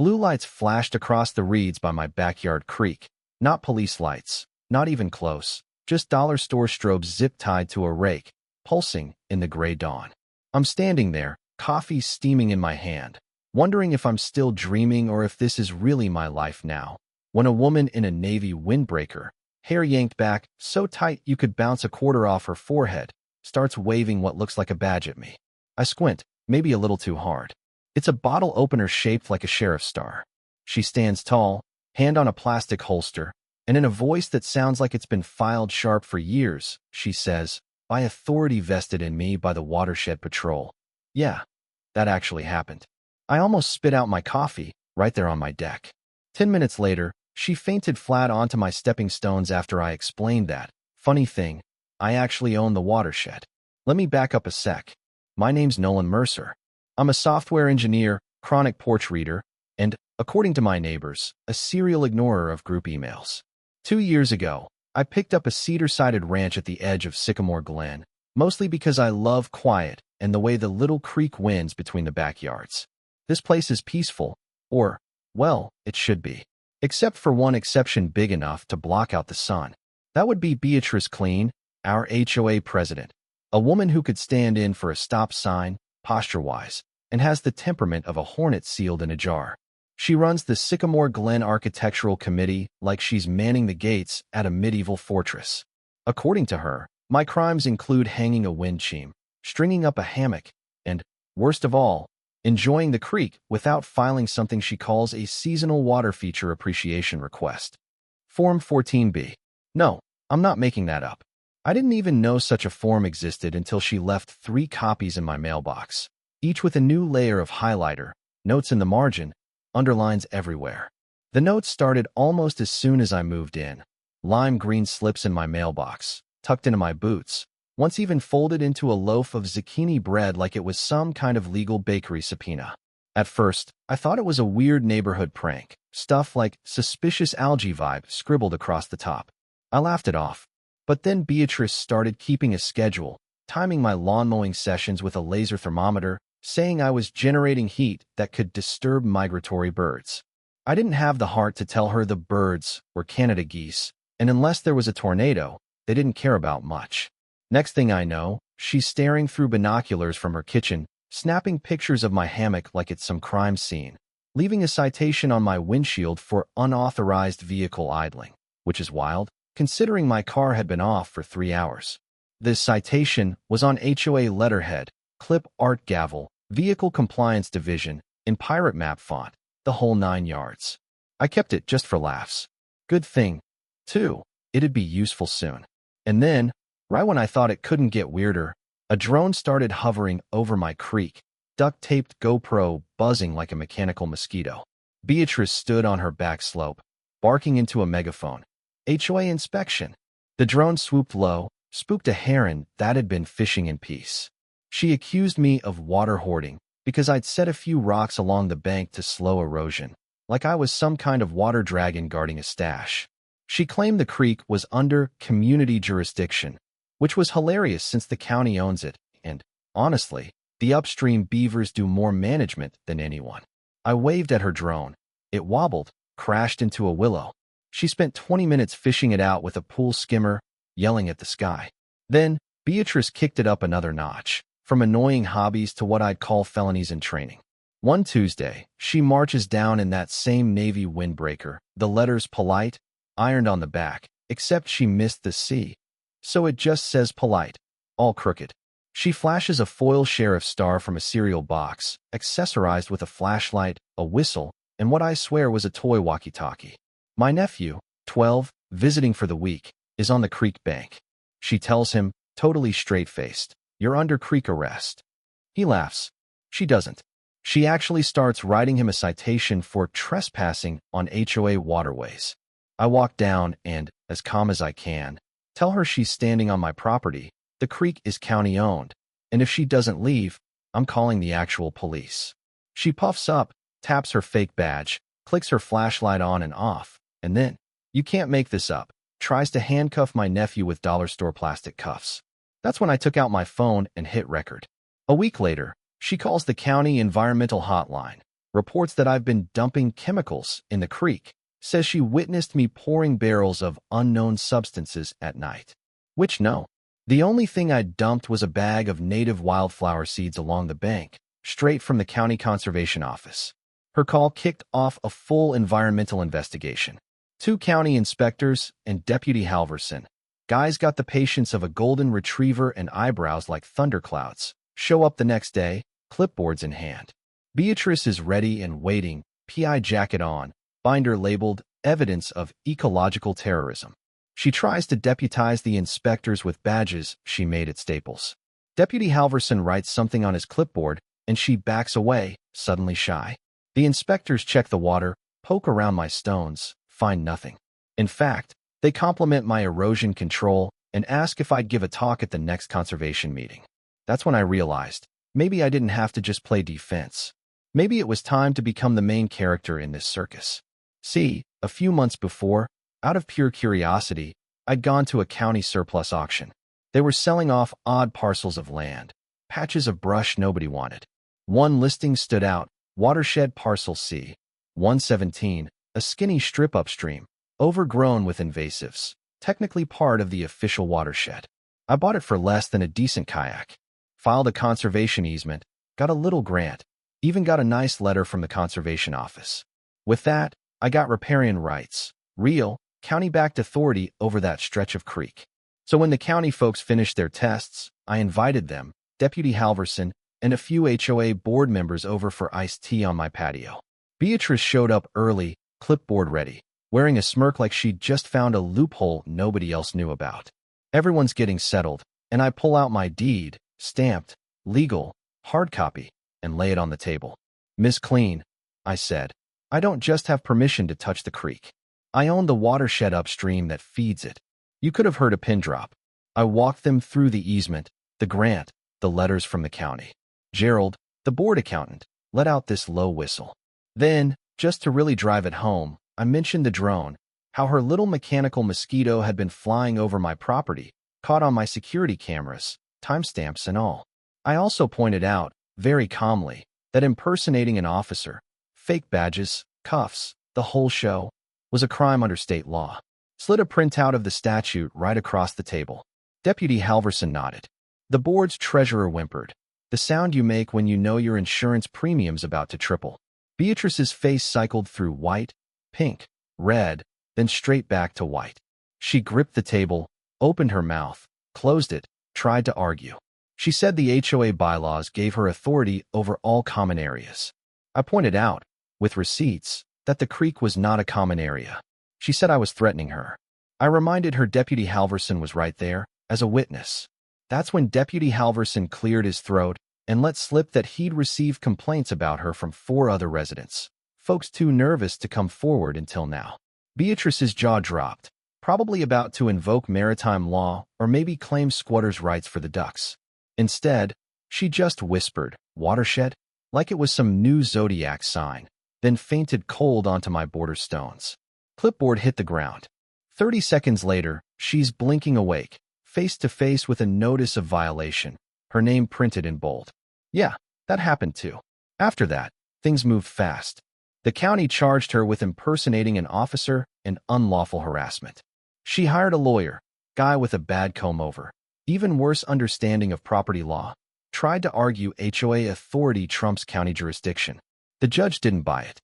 Blue lights flashed across the reeds by my backyard creek. Not police lights, not even close, just dollar store strobes zip-tied to a rake, pulsing in the gray dawn. I'm standing there, coffee steaming in my hand, wondering if I'm still dreaming or if this is really my life now, when a woman in a navy windbreaker, hair yanked back so tight you could bounce a quarter off her forehead, starts waving what looks like a badge at me. I squint, maybe a little too hard. It's a bottle opener shaped like a sheriff's star. She stands tall, hand on a plastic holster, and in a voice that sounds like it's been filed sharp for years, she says, "By authority vested in me by the Watershed Patrol." Yeah, that actually happened. I almost spit out my coffee, right there on my deck. 10 minutes later, she fainted flat onto my stepping stones after I explained that. Funny thing, I actually own the Watershed. Let me back up a sec. My name's Nolan Mercer. I'm a software engineer, chronic porch reader, and, according to my neighbors, a serial ignorer of group emails. 2 years ago, I picked up a cedar-sided ranch at the edge of Sycamore Glen, mostly because I love quiet and the way the little creek winds between the backyards. This place is peaceful, or, well, it should be. Except for one exception big enough to block out the sun. That would be Beatrice Clean, our HOA president, a woman who could stand in for a stop sign, posture-wise, and has the temperament of a hornet sealed in a jar. She runs the Sycamore Glen Architectural Committee like she's manning the gates at a medieval fortress. According to her, my crimes include hanging a wind chime, stringing up a hammock, and, worst of all, enjoying the creek without filing something she calls a seasonal water feature appreciation request. Form 14B. No, I'm not making that up. I didn't even know such a form existed until she left 3 copies in my mailbox, each with a new layer of highlighter, notes in the margin, underlines everywhere. The notes started almost as soon as I moved in. Lime green slips in my mailbox, tucked into my boots, once even folded into a loaf of zucchini bread like it was some kind of legal bakery subpoena. At first, I thought it was a weird neighborhood prank, stuff like suspicious algae vibe scribbled across the top. I laughed it off. But then Beatrice started keeping a schedule, timing my lawn mowing sessions with a laser thermometer, saying I was generating heat that could disturb migratory birds. I didn't have the heart to tell her the birds were Canada geese, and unless there was a tornado, they didn't care about much. Next thing I know, she's staring through binoculars from her kitchen, snapping pictures of my hammock like it's some crime scene, leaving a citation on my windshield for unauthorized vehicle idling, which is wild, considering my car had been off for 3 hours. This citation was on HOA letterhead, clip art gavel, Vehicle Compliance Division, in pirate map font, the whole 9 yards. I kept it just for laughs. Good thing, too, it'd be useful soon. And then, right when I thought it couldn't get weirder, a drone started hovering over my creek, duct-taped GoPro buzzing like a mechanical mosquito. Beatrice stood on her back slope, barking into a megaphone. HOA inspection. The drone swooped low, spooked a heron that had been fishing in peace. She accused me of water hoarding because I'd set a few rocks along the bank to slow erosion, like I was some kind of water dragon guarding a stash. She claimed the creek was under community jurisdiction, which was hilarious since the county owns it, and, honestly, the upstream beavers do more management than anyone. I waved at her drone. It wobbled, crashed into a willow. She spent 20 minutes fishing it out with a pool skimmer, yelling at the sky. Then, Beatrice kicked it up another notch, from annoying hobbies to what I'd call felonies in training. One Tuesday, she marches down in that same navy windbreaker, the letters polite, ironed on the back, except she missed the C. So it just says polite, all crooked. She flashes a foil sheriff star from a cereal box, accessorized with a flashlight, a whistle, and what I swear was a toy walkie-talkie. My nephew, 12, visiting for the week, is on the creek bank. She tells him, totally straight-faced, "You're under creek arrest." He laughs. She doesn't. She actually starts writing him a citation for trespassing on HOA waterways. I walk down and, as calm as I can, tell her she's standing on my property, the creek is county-owned, and if she doesn't leave, I'm calling the actual police. She puffs up, taps her fake badge, clicks her flashlight on and off, and then, you can't make this up, tries to handcuff my nephew with dollar store plastic cuffs. That's when I took out my phone and hit record. A week later, she calls the county environmental hotline, reports that I've been dumping chemicals in the creek, says she witnessed me pouring barrels of unknown substances at night. Which no. The only thing I dumped was a bag of native wildflower seeds along the bank, straight from the county conservation office. Her call kicked off a full environmental investigation. 2 county inspectors and Deputy Halverson, guys got the patience of a golden retriever and eyebrows like thunderclouds, show up the next day, clipboards in hand. Beatrice is ready and waiting, PI jacket on, binder labeled Evidence of Ecological Terrorism. She tries to deputize the inspectors with badges she made at Staples. Deputy Halverson writes something on his clipboard, and she backs away, suddenly shy. The inspectors check the water, poke around my stones, find nothing. In fact, they compliment my erosion control and ask if I'd give a talk at the next conservation meeting. That's when I realized, maybe I didn't have to just play defense. Maybe it was time to become the main character in this circus. See, a few months before, out of pure curiosity, I'd gone to a county surplus auction. They were selling off odd parcels of land, patches of brush nobody wanted. One listing stood out, Watershed Parcel C, 117, a skinny strip upstream, overgrown with invasives, technically part of the official watershed. I bought it for less than a decent kayak, filed a conservation easement, got a little grant, even got a nice letter from the conservation office. With that, I got riparian rights, real, county-backed authority over that stretch of creek. So when the county folks finished their tests, I invited them, Deputy Halverson, and a few HOA board members over for iced tea on my patio. Beatrice showed up early, clipboard ready, wearing a smirk like she'd just found a loophole nobody else knew about. Everyone's getting settled, and I pull out my deed, stamped, legal, hard copy, and lay it on the table. Miss Clean, I said, I don't just have permission to touch the creek. I own the watershed upstream that feeds it. You could have heard a pin drop. I walked them through the easement, the grant, the letters from the county. Gerald, the board accountant, let out this low whistle. Then, just to really drive it home, I mentioned the drone, how her little mechanical mosquito had been flying over my property, caught on my security cameras, timestamps and all. I also pointed out, very calmly, that impersonating an officer, fake badges, cuffs, the whole show, was a crime under state law. Slid a printout of the statute right across the table. Deputy Halverson nodded. The board's treasurer whimpered, the sound you make when you know your insurance premium's about to triple. Beatrice's face cycled through white, pink, red, then straight back to white. She gripped the table, opened her mouth, closed it, tried to argue. She said the HOA bylaws gave her authority over all common areas. I pointed out, with receipts, that the creek was not a common area. She said I was threatening her. I reminded her Deputy Halverson was right there, as a witness. That's when Deputy Halverson cleared his throat and let slip that he'd received complaints about her from 4 other residents, folks too nervous to come forward until now. Beatrice's jaw dropped, probably about to invoke maritime law or maybe claim squatters' rights for the ducks. Instead, she just whispered, "Watershed?" like it was some new zodiac sign, then fainted cold onto my border stones. Clipboard hit the ground. 30 seconds later, she's blinking awake, face to face with a notice of violation, her name printed in bold. Yeah, that happened too. After that, things moved fast. The county charged her with impersonating an officer and unlawful harassment. She hired a lawyer, guy with a bad comb-over, even worse understanding of property law, tried to argue HOA authority trumps county jurisdiction. The judge didn't buy it.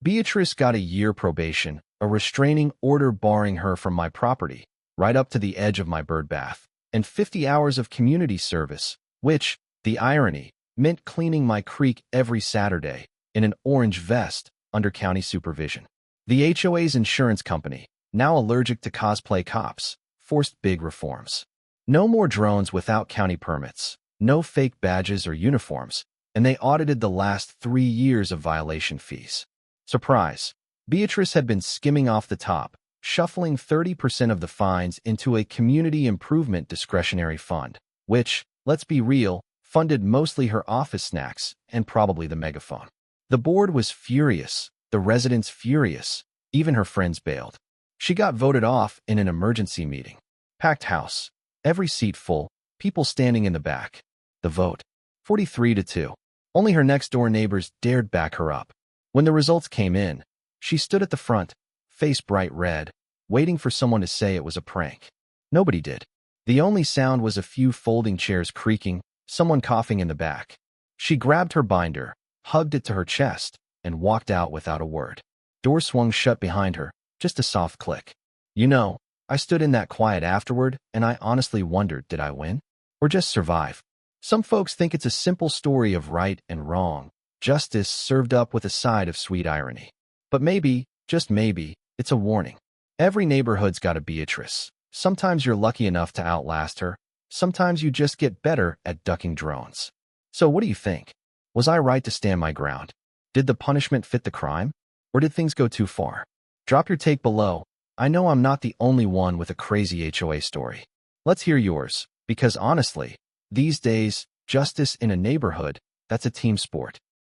Beatrice got a year probation, a restraining order barring her from my property, right up to the edge of my bird bath, and 50 hours of community service, which, the irony, meant cleaning my creek every Saturday in an orange vest under county supervision. The HOA's insurance company, now allergic to cosplay cops, forced big reforms. No more drones without county permits, no fake badges or uniforms, and they audited the last 3 years of violation fees. Surprise! Beatrice had been skimming off the top, shuffling 30% of the fines into a community improvement discretionary fund, which, let's be real, funded mostly her office snacks and probably the megaphone. The board was furious, the residents furious, even her friends bailed. She got voted off in an emergency meeting. Packed house, every seat full, people standing in the back. The vote, 43-2. Only her next-door neighbors dared back her up. When the results came in, she stood at the front, face bright red, waiting for someone to say it was a prank. Nobody did. The only sound was a few folding chairs creaking, someone coughing in the back. She grabbed her binder, hugged it to her chest, and walked out without a word. Door swung shut behind her, just a soft click. You know, I stood in that quiet afterward, and I honestly wondered, did I win? Or just survive? Some folks think it's a simple story of right and wrong, justice served up with a side of sweet irony. But maybe, just maybe, it's a warning. Every neighborhood's got a Beatrice. Sometimes you're lucky enough to outlast her. Sometimes you just get better at ducking drones. So what do you think? Was I right to stand my ground? Did the punishment fit the crime? Or did things go too far? Drop your take below. I know I'm not the only one with a crazy HOA story. Let's hear yours, because honestly, these days, justice in a neighborhood, that's a team sport.